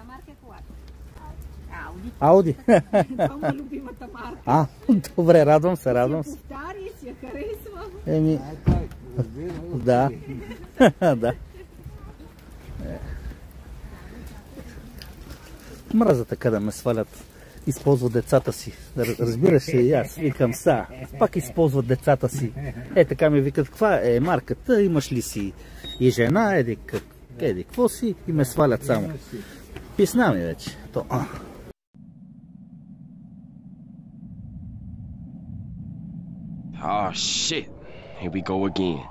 марка е колата? Ауди. Това е любимата марка. Добре, радвам се, радвам се. Повтари, си я харесва. Еми, да. Да. Мраза така да ме свалят. Използват децата си. Разбираш ли, аз викам са. Пак използват децата си. Така ми викат, каква е марката, имаш ли си и жена, еди какво си, и ме свалят само. Писна ми вече. Oh shit, here we go again.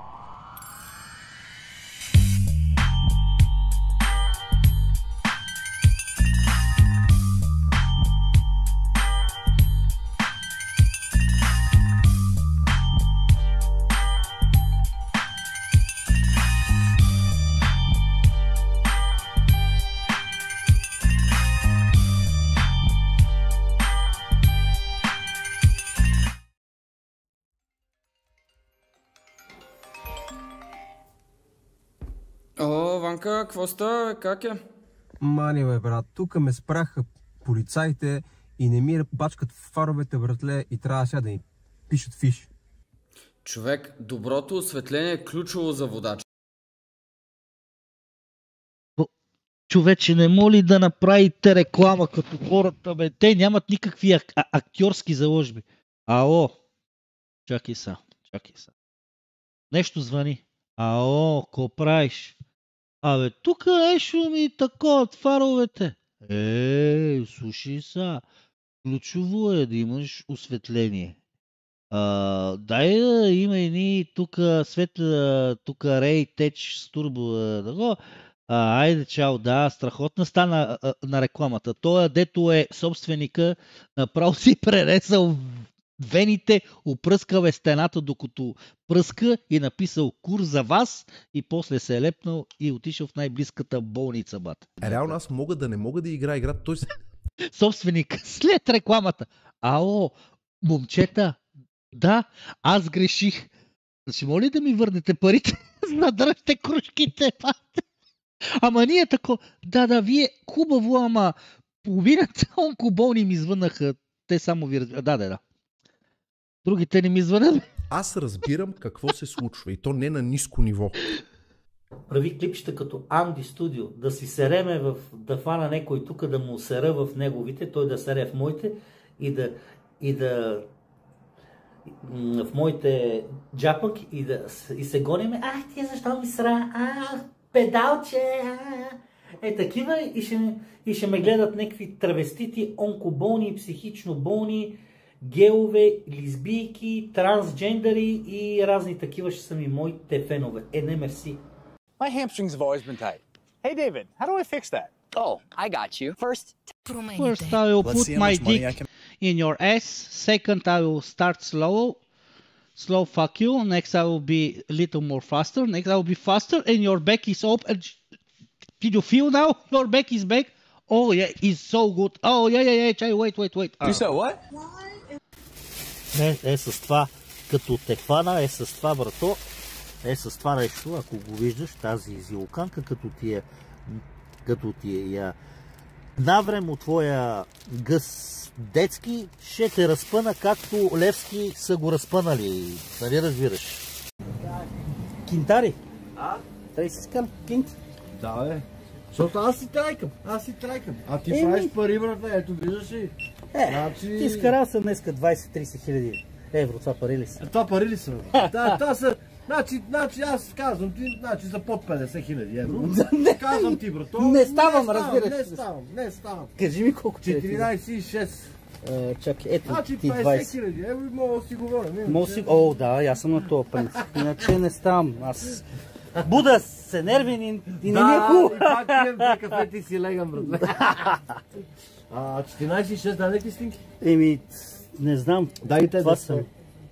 О, Ванка, какво става? Как е? Мани, бе, брат, тук ме спраха полицаите и не ми бачкат фаровете, братле, и трябва сега да ми пишат фиш. Човек, доброто осветление е ключово за водач. Човече, не моли да направите реклама като хората, бе. Те нямат никакви актьорски заложби. Ало, чакай са. Нещо звъни. Ало, ко правиш? Абе, тук нещо ми тако от фаровете. Слушай са. Ключово е да имаш осветление. Дай да има едни тук светла, тук рей, теч с турбо. Айде, чао, да, страхотна стана на рекламата. Той, дето е собственика, направо си пререзал вените, опръскал е стената докато пръска и написал курс за вас и после се е лепнал и отишъл в най-близката болница, бат. Реално аз мога да не мога да играя играта, той се... Собственик, след рекламата. Ало, момчета, да, аз греших. Ще моля да ми върнете парите, за да дръжте кружките, бат. Ама ние тако, да, вие хубаво, ама половината онкоболни ми звънаха. Те само ви... Да. Другите не ми звънят. Аз разбирам какво се случва и то не на ниско ниво. Прави клипчета като Анди Студио, да си сереме да фана някой тук, да му сера в неговите, той да сере в моите и да в моите джапък и се гониме. Ти защо ми сра? Педалче! Такива и ще ме гледат някакви травестити, онкоболни, психично болни, геове, лесбийки, трансджендери и разни такива ще са ми моите фенове. Не, мерси. My hamstrings have always been tight. Hey David, how do I fix that? Oh, I got you. First I will put my dick in your ass. Second, I will start slow fuck you. Next, I will be a little more faster. Next, I will be faster and your back is open. Did you feel now? Your back is back. Oh yeah, it's so good. Oh yeah. Wait. You said what? Не, с това, като те хвана, с това, брато, с това нещо, ако го виждаш, тази зилканка, като ти е я наврем от твоя гъс детски, ще те разпъна, както Левски са го разпънали. Нали разбираш? Кинтари? Тъй си скам, кинт? Да, бе. Защото аз си трайкам. А ти правиш пари, брате, ето виждаш ли? Ти изкарал съм днеска 20-30 хиляди евро, това пари ли са? Това пари ли са? Това са... Значи аз казвам ти, за под 50 хиляди евро. Казвам ти, брато. Не ставам, разбираш. Не ставам. Кажи ми колко ти е. 14,6. Чакай, ето значи ти 50 хиляди евро и мога да си говоря. Да, аз съм на този принцип. Иначе не ставам. Аз буда се нервен и не ми е хубаво. Да, и пак пием за кафе, ти си легам, брат. 14,6 даде ли стинки? Не знам. Дай и те да са.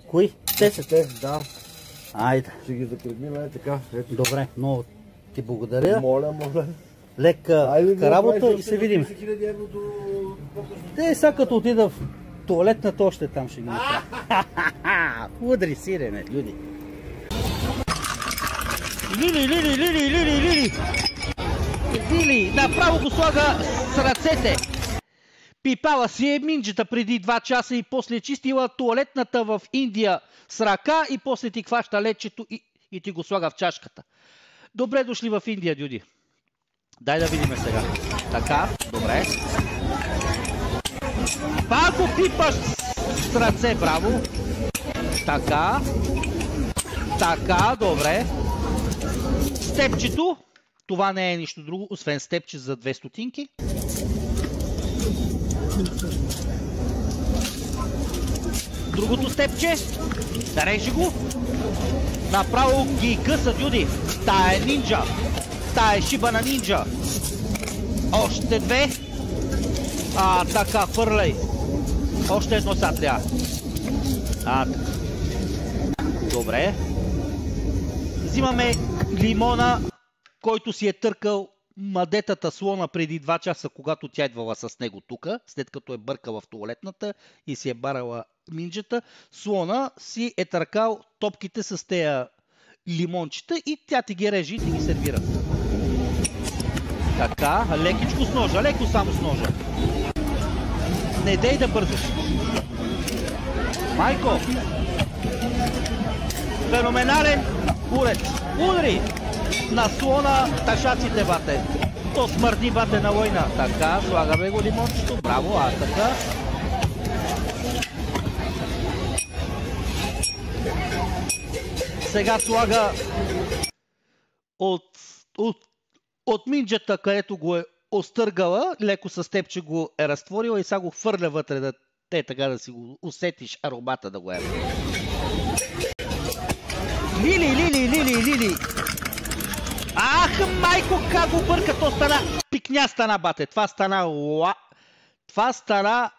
Кои? Те са. Да. Айде. Ще ги закрепим, така. Добре, много ти благодаря. Моля. Лека работа и се видим. Те сега като отида в туалетната, още там ще ги направя. Удри сирене, люди. Лили! Дили направо го слага с ръцете. Пипала си е минджата преди 2 часа и после чистила туалетната в Индия с ръка и после ти хваща лечето и ти го слага в чашката. Добре дошли в Индия, дюди. Дай да видим сега. Така, добре. Пак го пипаш с ръце, браво. Така. Така, добре. Степчето. Това не е нищо друго, освен степче за 2 стотинки. Другото степче. Да режи го. Направо ги къса, дюди. Та е нинджа. Та е шиба на нинджа. Още 2. Така, фърляй. Още едно са трябва. Добре. Взимаме лимона, който си е търкал мадетата слона преди 2 часа, когато тя идвала с него тука, след като е бъркала в туалетната и си е барала минджата. Слона си е търкал топките с тея лимончета и тя ти ги режи и ти ги сервира. Така, лекичко с ножа, леко само с ножа. Не дей да бързаш. Майко! Феноменален уред. Удари на слона ташаците, бате. То смърди, бате, на война. Така, слагаме го лимончето. Браво, така. Сега слага от минджата, където го е остъргала, леко с степче го е разтворила и сега го хвърля вътре, да те така да си го усетиш аромата да го е. Лили! Ах, майко, как го бърка, то стана, пикня стана, бате, това стана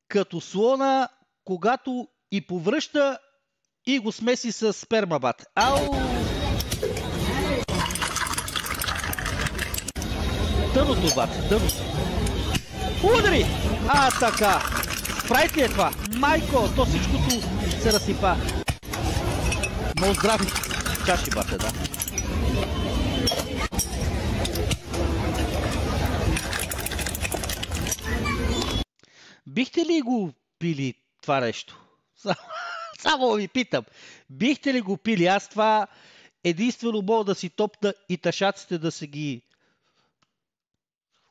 като слона, когато и повръща и го смеси с сперма, бате. Ау! Тъното, бате, тъното. Удари! Така. Спрайт ли е това? Майко, то всичкото се разсипа. Много здрави чаши, бате, да. Бихте ли го пили това нещо? Само ви питам. Бихте ли го пили? Аз това единствено мога да си топна и ташаците да се ги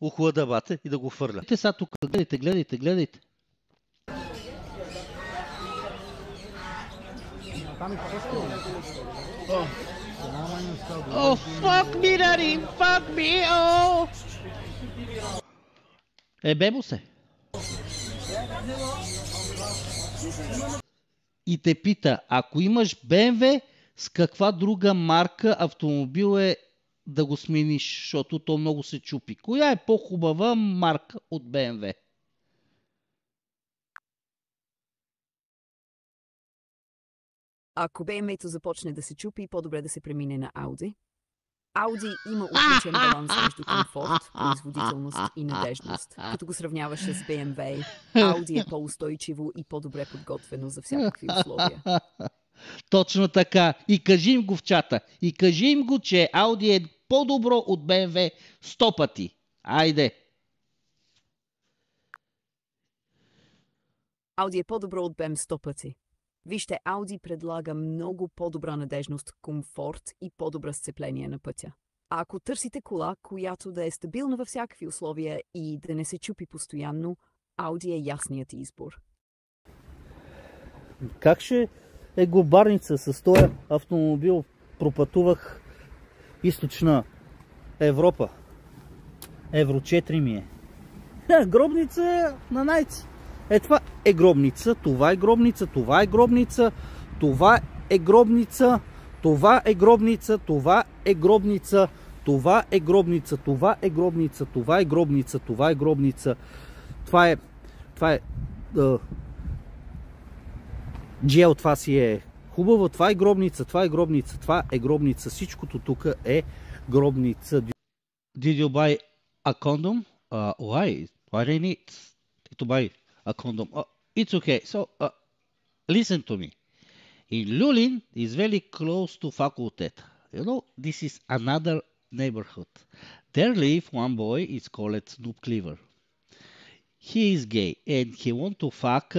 охлада, бате, и да го фърля. Сега тук, гледайте. Oh, fuck me, daddy! Fuck me, oh! Бебо се. И те пита, ако имаш BMW, с каква друга марка автомобил е да го смениш, защото то много се чупи. Коя е по-хубава марка от BMW? Ако BMW-то започне да се чупи, по-добре да се премине на Audi. Audi има отличен баланс между комфорт, производителност и надежност. Като го сравняваш с BMW, Audi е по-устойчиво и по-добре подготвено за всякакви условия. Точно така. И кажи им го в чата. И кажи им го, че Audi е по-добро от BMW 100 пъти. Айде. Audi е по-добро от BMW 100 пъти. Вижте, Audi предлага много по-добра надежност, комфорт и по-добро сцепление на пътя. А ако търсите кола, която да е стабилна във всякакви условия и да не се чупи постоянно, Audi е ясният избор. Как ще е глобарница с този автомобил? Пропътувах източна Европа. Евро 4 ми е. Гробница на найци. Това е гробница, това е гробница, това е гробница, това е гробница, това е гробница, това е гробница, това е гробница, това е гробница, това е гробница, това е гробница, това е джел, това си е хубаво, това е гробница, това е гробница, това е гробница, всичкото тук е гробница. Did you buy a condom? Why? Why do you need to buy a condom? It's okay. So, listen to me. In Lulin is very close to Fakultet. You know, this is another neighborhood. There live one boy, it's called Snoop Cleaver. He is gay and he want to fuck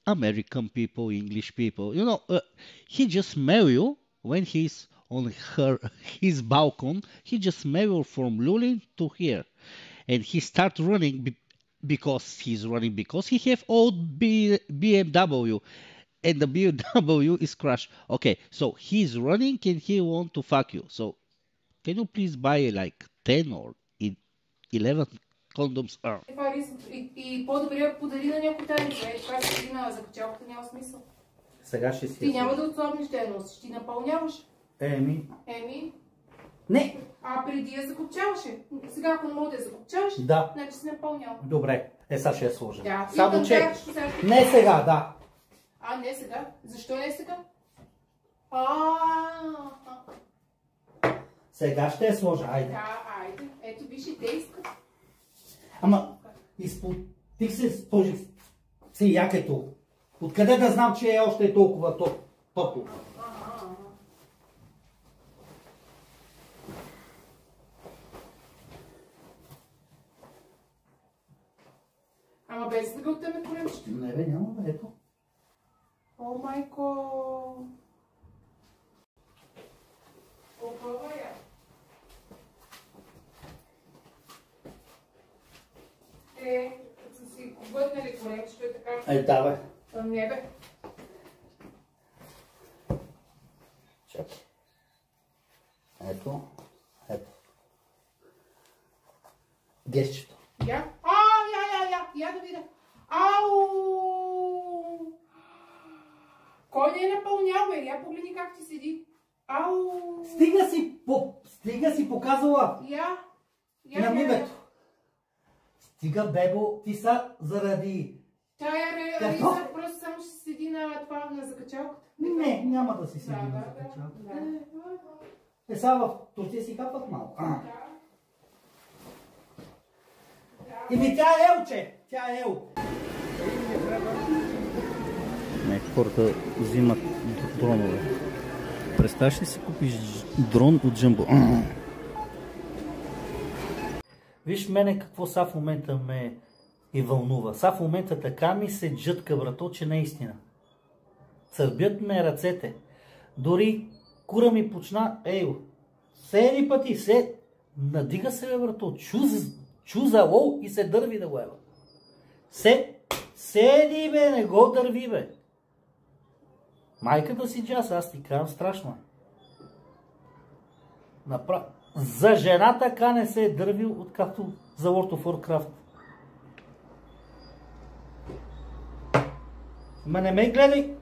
American people, English people. You know, he just smell you when he's on his balcony. He just smell you from Lulin to here, and he start running because he's running because he have old BMW, and the BMW is crashed. Okay, so he's running and he want to fuck you. So can you please buy like 10 or 11 condoms? И по-добре подари на някой тази две. Това ще седи на закачалката, няма смисъл. Сега ще си... Ти няма да отслабнеш да я носиш, ти напълняваш. Еми... Не! А преди я закопчаваше. Сега ако не мога да я закопчаваш, да, значи си напълнял. Добре, сега ще я сложа. Да. Само че... Не сега, да. А, не сега? Защо не сега? Сега ще я сложа, айде. Да, айде. Ето виж и дейска. Ама, изпотих се, сложих си якето. Откъде да знам, че още е толкова топло? Ама без да го отеме коремчето. Не бе, няма бе, ето. О, майко! Опава я. Като са си вътнали коремчето и така. Да, бе. Не бе. Чакай. Ето. Гещето. Я? Я да видя. Ау! Кой не е напълнял, бе? Я погледни как ти седи. Ау! Стига си показала. Я. На мимето. Стига, бебо, ти са заради... Тая Риза просто само ще седи на това, на закачалката. Не, няма да си седи на закачалката. Сега в Турция си капват малко. Еми тя е елче! Тя е ел! Хората взимат дронове. Представяш ли си купиш дрон от Джамбо? Виж мене какво са в момента ме и вълнува. Са в момента така ми се джътка, брато, че наистина. Църбят ме ръцете. Дори кура ми почна, седи пъти, надига се, бе, брато, чуза лоу и се дърви да го ева. Седи, бе, не го дърви, бе. Майката си джаз, аз ти казвам, страшно. За жена така не се е дървил, откакто за World of Warcraft. Ма не ме гледай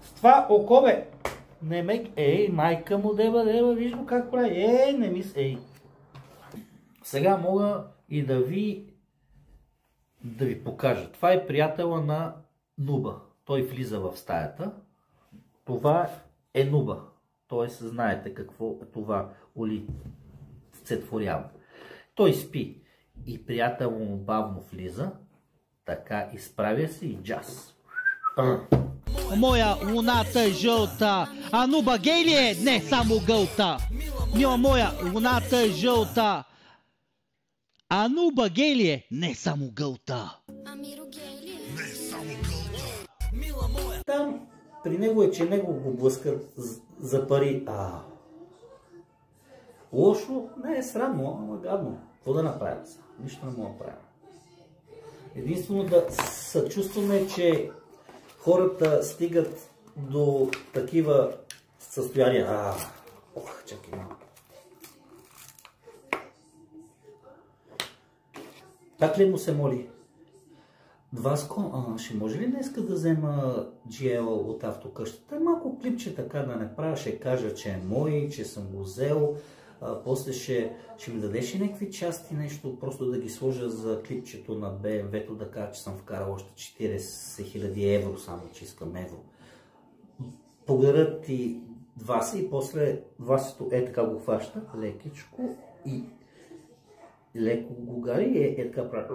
с това око, бе. Не ме... майка му, деба, виж го как прави. Не ми с... Сега мога и да ви покажа. Това е приятела на Нуба. Той влиза в стаята. Това е Нуба. Тоест, знаете какво е това олицетворява. Той спи и приятел му бавно влиза, така изправя се и джаз. Моя луната е жълта, а Нуба гей ли е? Не само гълта. Мила моя, луната е жълта, а Нуба гей ли е? Не само гълта. Там при него е, че него го блъскат за пари. Лошо? Не е срамно, ама гадно. Какво да направим сега? Нищо не мога да правим. Единствено да съчувстваме, че хората стигат до такива състояния. Чакай малко. Так ли му се моли? Васко, ще може ли днеска да взема GL от автокъщата? Малко клипче така да не правя, ще кажа, че е мой, че съм го взел. После ще ми дадеш и някакви части, нещо, просто да ги сложа за клипчето на BMW-то, да кажа, че съм вкарал още 40 000 евро, само че искам евро. Благодаря ти, Васи, и после Васито така го хваща, лекичко и леко го гари и така прави.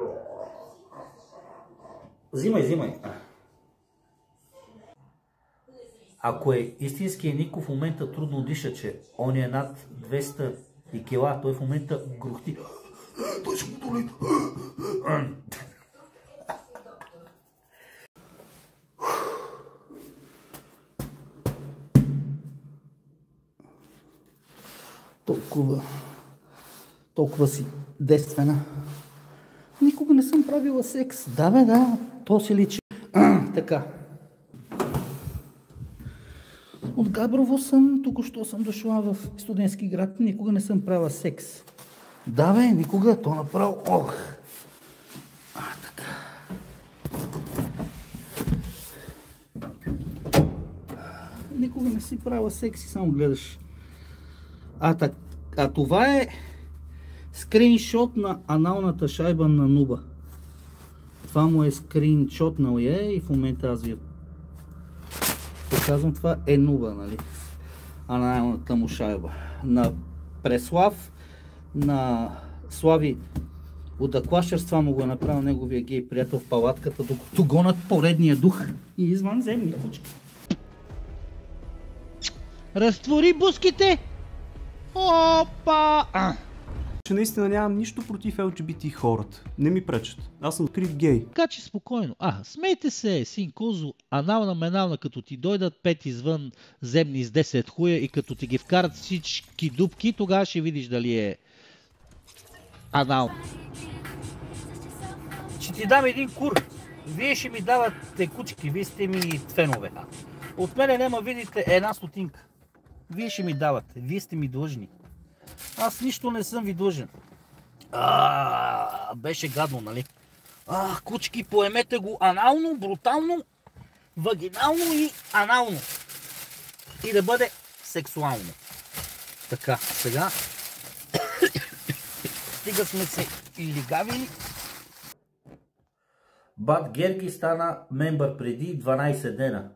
Взимай. Ако е истинския Нико, в момента трудно диша, че он е над 200 и кила. Той в момента грохти. Той ще го долит. Толкова си действена. Никога не съм правила секс. Да, бе, да. То си личи. Така. От Габрово съм, току-що съм дошла в студентски град. Никога не съм правила секс. Да, бе, никога. То направо. Ох. Така. Никога не си правила секс и само гледаш. А това е скриншот на аналната шайба на Нуба. Това му е скриншотнал и в момента аз ви показвам, това е Нуба, нали? Аналната му шайба. На Преслав, на Слави от Аклашерс, това му го е направил неговия гей приятел в палатката, докато гонят поредния дух и извънземни кучки. Разтвори буските! Опа! Че наистина нямам нищо против ЛГБТ хората. Не ми пречат. Аз съм открит гей. Така че спокойно. Смейте се, син Козо, анална менална, като ти дойдат 5 извън земни с 10 хуя и като ти ги вкарат всички дупки, тогава ще видиш дали е анал. Ще ти дам един кур. Вие ще ми давате кучки, вие сте ми фенове. От мене няма видите една стотинка. Вие ще ми давате, вие сте ми длъжни. Аз нищо не съм ви длъжен. Беше гадно, нали? Кучки, поемете го анално, брутално, вагинално и анално. И да бъде сексуално. Така, сега. Стига сме се лигавили. Бат Герги стана мембър преди 12 дена.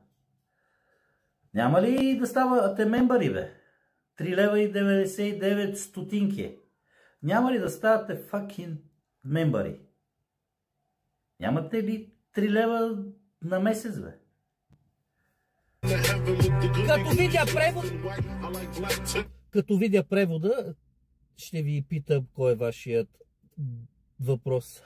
Няма ли да ставате мембъри, бе? 3,99 лева. Няма ли да ставате fucking мембъри? Нямате ли 3 лева на месец, бе? Като видя превода, ще ви питам кой е вашият въпрос.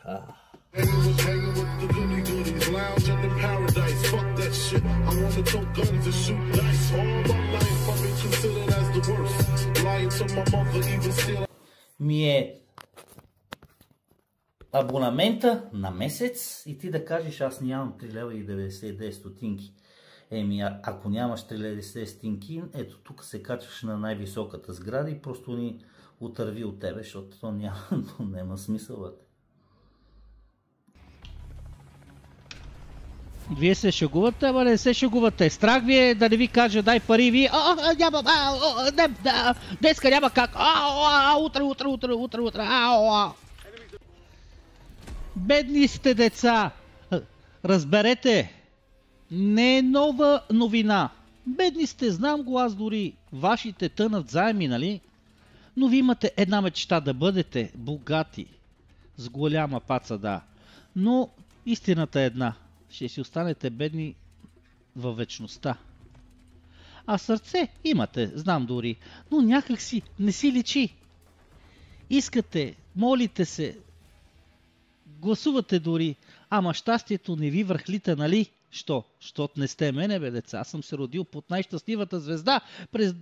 Ми е абонамента на месец и ти да кажеш, аз нямам 3,99 лева. Ако нямаш 3,90 лева, ето тук се качваш на най-високата сграда и просто ни отърви от тебе, защото то няма смисъл. Вие се шегувате, ама не се шегувате. Страх ви е да не ви кажа дай пари, ви няма, днеска няма как, утре, Бедни сте деца, разберете, не е нова новина. Бедни сте, знам го аз дори, вашите тънат заеми, нали? Но ви имате една мечта да бъдете богати, с голяма паца, да. Но истината е една. Ще си останете бедни във вечността. А сърце имате, знам дори, но някак си не си личи. Искате, молите се, гласувате дори, ама щастието не ви върхлита, нали? Щото не сте мене, бе, деца. Аз съм се родил под най-щастливата звезда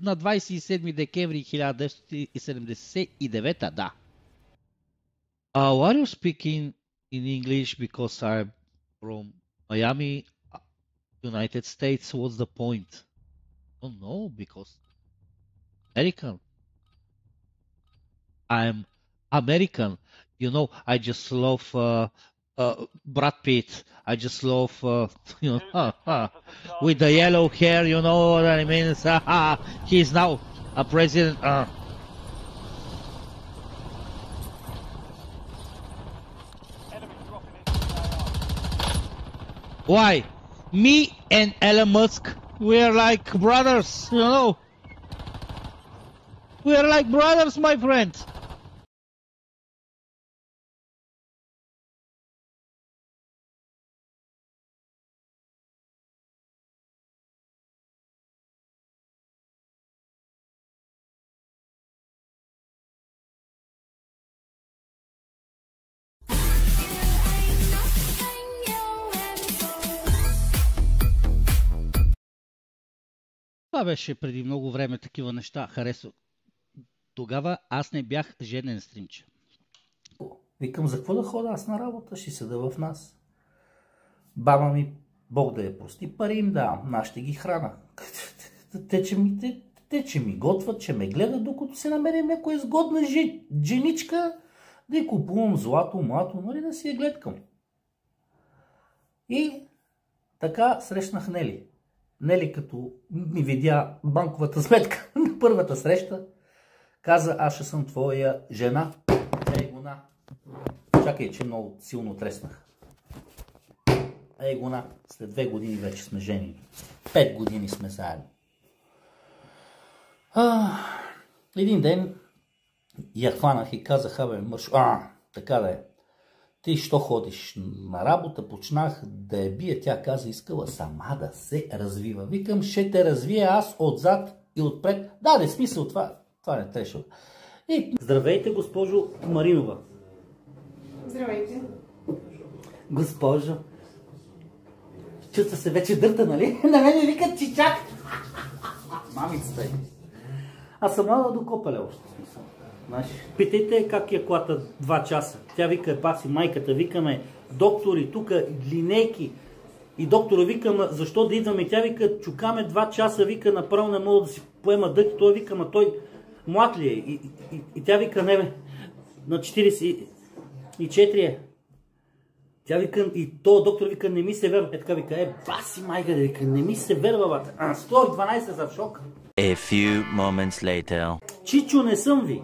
на 27 декември 1979, да. Why are you speaking in English because I'm from Miami, United States? What's the point? Oh no, because American. I'm American. You know, I just love Brad Pitt. I just love, with the yellow hair, you know what I mean? He's now a president. Why? Me and Elon Musk, we are like brothers, you know. We are like brothers, my friend. Това беше преди много време, такива неща харесва. Тогава аз не бях женен стримче. Викам, за какво да хода аз на работа? Ще седа в нас. Баба ми, Бог да я прости, пари им давам, аз ще ги храна. Те, че ми готвят, че ме гледат, докато се намерим някоя сгодна женичка, да й купувам злато, млато, нали, да си я гледкам. И така срещнах Нели. Нели, като ми видя банковата сметка на първата среща, каза, аз ще съм твоя жена. Ей гона. Чакай, че много силно треснах. Ей гона, след 2 години вече сме жени. 5 години сме заедно. Един ден я хванах и казах, абе, мършо, така да е. Ти що ходиш на работа, почнах да я бия. Тя каза, искала сама да се развива. Викам, ще те развия аз отзад и отпред. Да, смисъл това не трябваше. И здравейте, госпожо Маринова. Здравейте. Госпожо. Чувства се вече дърта, нали? На мене викат чичак. Мамицата е. Аз съм млада до копеле още, смисъл. Знаеш, питайте как я клата 2 часа. Тя вика, паси майката, викаме доктори, тук линейки. И доктора викаме, защо да идваме? Тя вика, чукаме 2 часа, вика, направо не мога да си поема дъх. Той вика, ма той млад ли е? И тя вика, не бе, на 44 е. Тя вика, и то доктор вика, не ми се верва. Е така вика, баси майка, вика, не ми се верва, бата. 112 за в шок. A few moments later. Чичо, не съм ви.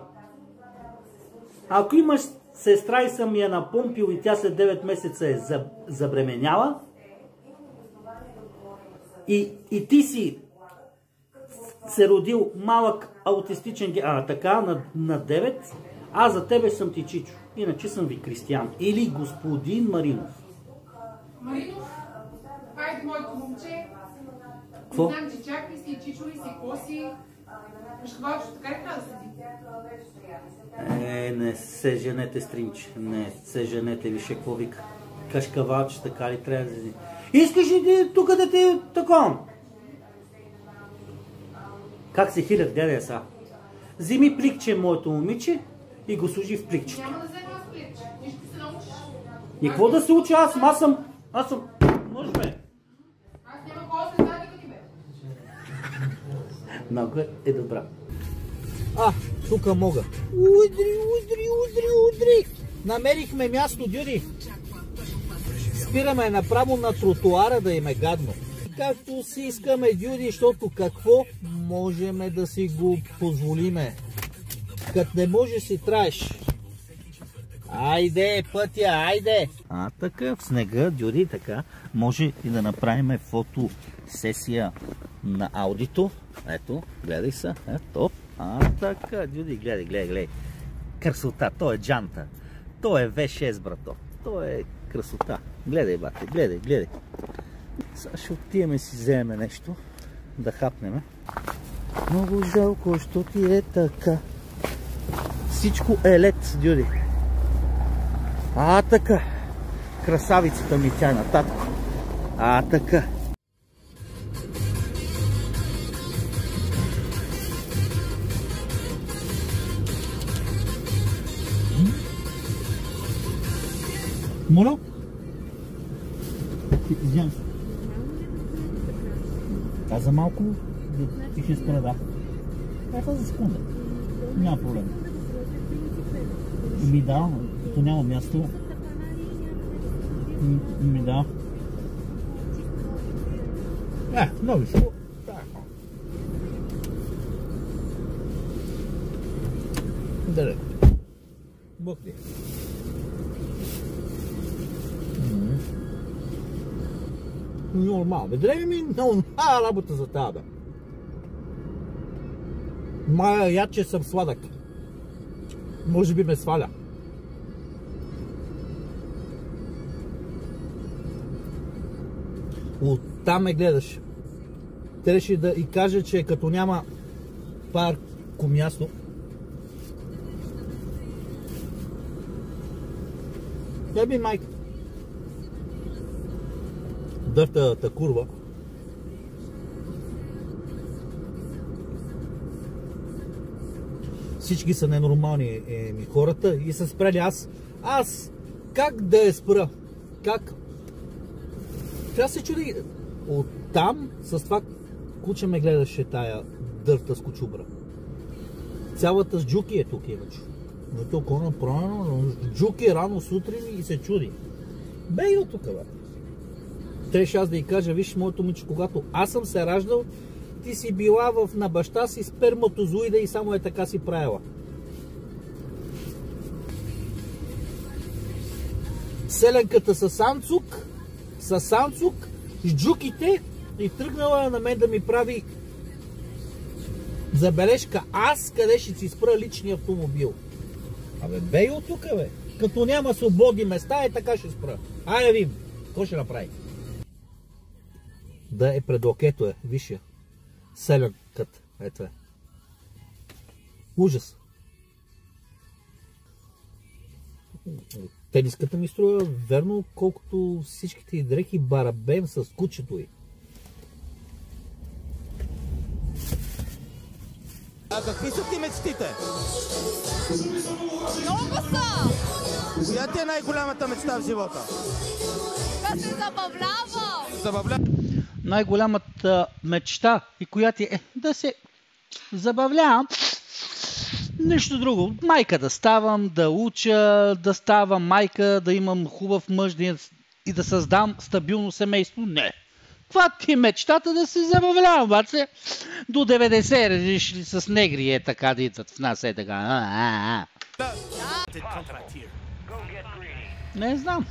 Ако имаш сестра и съм я напомпил и тя след 9 месеца е забременяла и ти си се родил малък аутистичен, така на 9, аз за тебе съм ти Чичо. Иначе съм ви Кристиян. Или господин Маринов. Маринов, хайде моето момче. Какво? Знам, че чак ли си, Чичо ли си, коси. Мъжковачо, така ли трябва да седи? Не се женете, стринче. Не се женете, виж какво вика. Кашкавалче, така ли трябва да седи. Искаш ли ти тук да те такова? Как се хилях, дядя са? Вземи пликче моето момиче и го служи в пликчето. Няма да взема аз пликче. Ти ще се научиш. И какво да се уча аз? Аз съм... Може бе. Аз няма кой да се знае къде бе. Много е добра. Тук мога. Удри! Намерихме място, дюди. Спираме направо на тротуара да им е гадно. Както си искаме, дюди, защото какво можем да си го позволиме. Като не може си траеш. Айде, пътя, айде! Така, в снега, дюди, така, може и да направим фотосесия на аудито. Ето, гледай се, ето. Така, дюди, гледай. Красота, то е джанта. То е V6, брато. То е красота. Гледай, бате, гледай. Сега ще отиваме си вземе нещо, да хапнеме. Много жалко, що ти е така. Всичко е лед, дюди. Така. Красавицата ми тя на татко. Така. Моля? Извинявам се. За малко ти ще спра, да. Това за секунда. Няма проблем. Ми да, то няма място. Ми да. Много си. Да. Бог ти. Нормално. Дреми ми много работа за тази, бе. Мая я, че съм сладък. Може би ме сваля. Оттам ме гледаш. Трябваше да и кажа, че като няма парко място, би майка. Дъртата курва. всички са ненормални хората и са спрели. Аз как да я спра? Как? Тя се чуди. Оттам с това куче ме гледаше тая дърта с кучубра. Цялата с джуки е тук иначе. Но тук направено, джуки рано сутрин и се чуди. Бей от тук, бе. Трябваше аз да й кажа, виж, моето момиче, когато аз съм се раждал, ти си била на баща си сперматозоида и само така си правила. Селенката с Анцук, с джуките и тръгнала на мен да ми прави забележка аз къде ще си спра личния автомобил. Абе, бей от тук, бе. Като няма свободни места, така ще спра. Айде вим, какво ще направи? Да е пред окето виж я. Селянкът, ето е. Ужас. Тениската ми струва верно колкото всичките й дрехи барабем с кучето й. А какви са ти мечтите? Много са! Коя ти е най-голямата мечта в живота? Да се забавлявам! Най-голямата мечта и коя ти е да се забавлявам. Нищо друго. Майка да ставам, да уча, да ставам майка, да имам хубав мъж и да създам стабилно семейство. Не. Това ти е мечтата да се забавлявам, обаче до 90 редиш ли с негри е така да идват в нас е така. Не знам.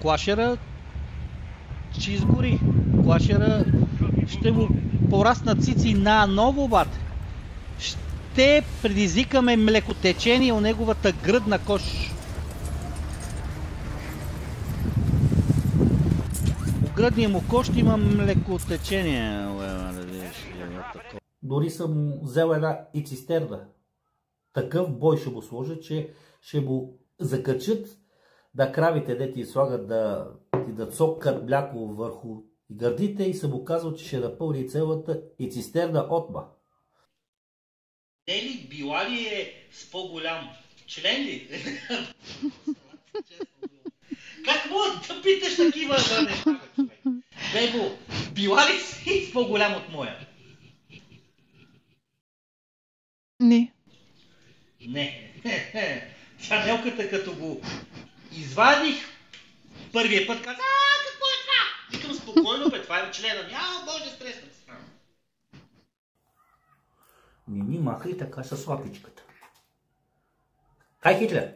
Клашера ще изгори. Клашера ще му пораснат цици на ново, бате. Ще предизвикаме млекотечение от неговата гръдна кош. В гръдния му кош има млекотечение. Дори съм взел една и цистерна. Такъв бой ще го сложа, че ще го закачат да кравите, де ти слагат да цокат мляко върху гърдите и съм му казал, че ще напълни цялата и цистерна отма. Дели била ли е с по-голям член ли? Как мога да питаш такива неща, човек? Бебо, била ли си с по-голям от моя? Не. Не. Тя мелката като го извадих първия път каза, какво е това? Викам спокойно, бе, това е члена. Боже, стресна се. Ни махай така със лапичката. Хай, Хитлер!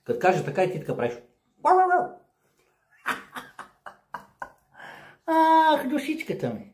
Като кажа така и ти така правиш. Ах, душичката ми.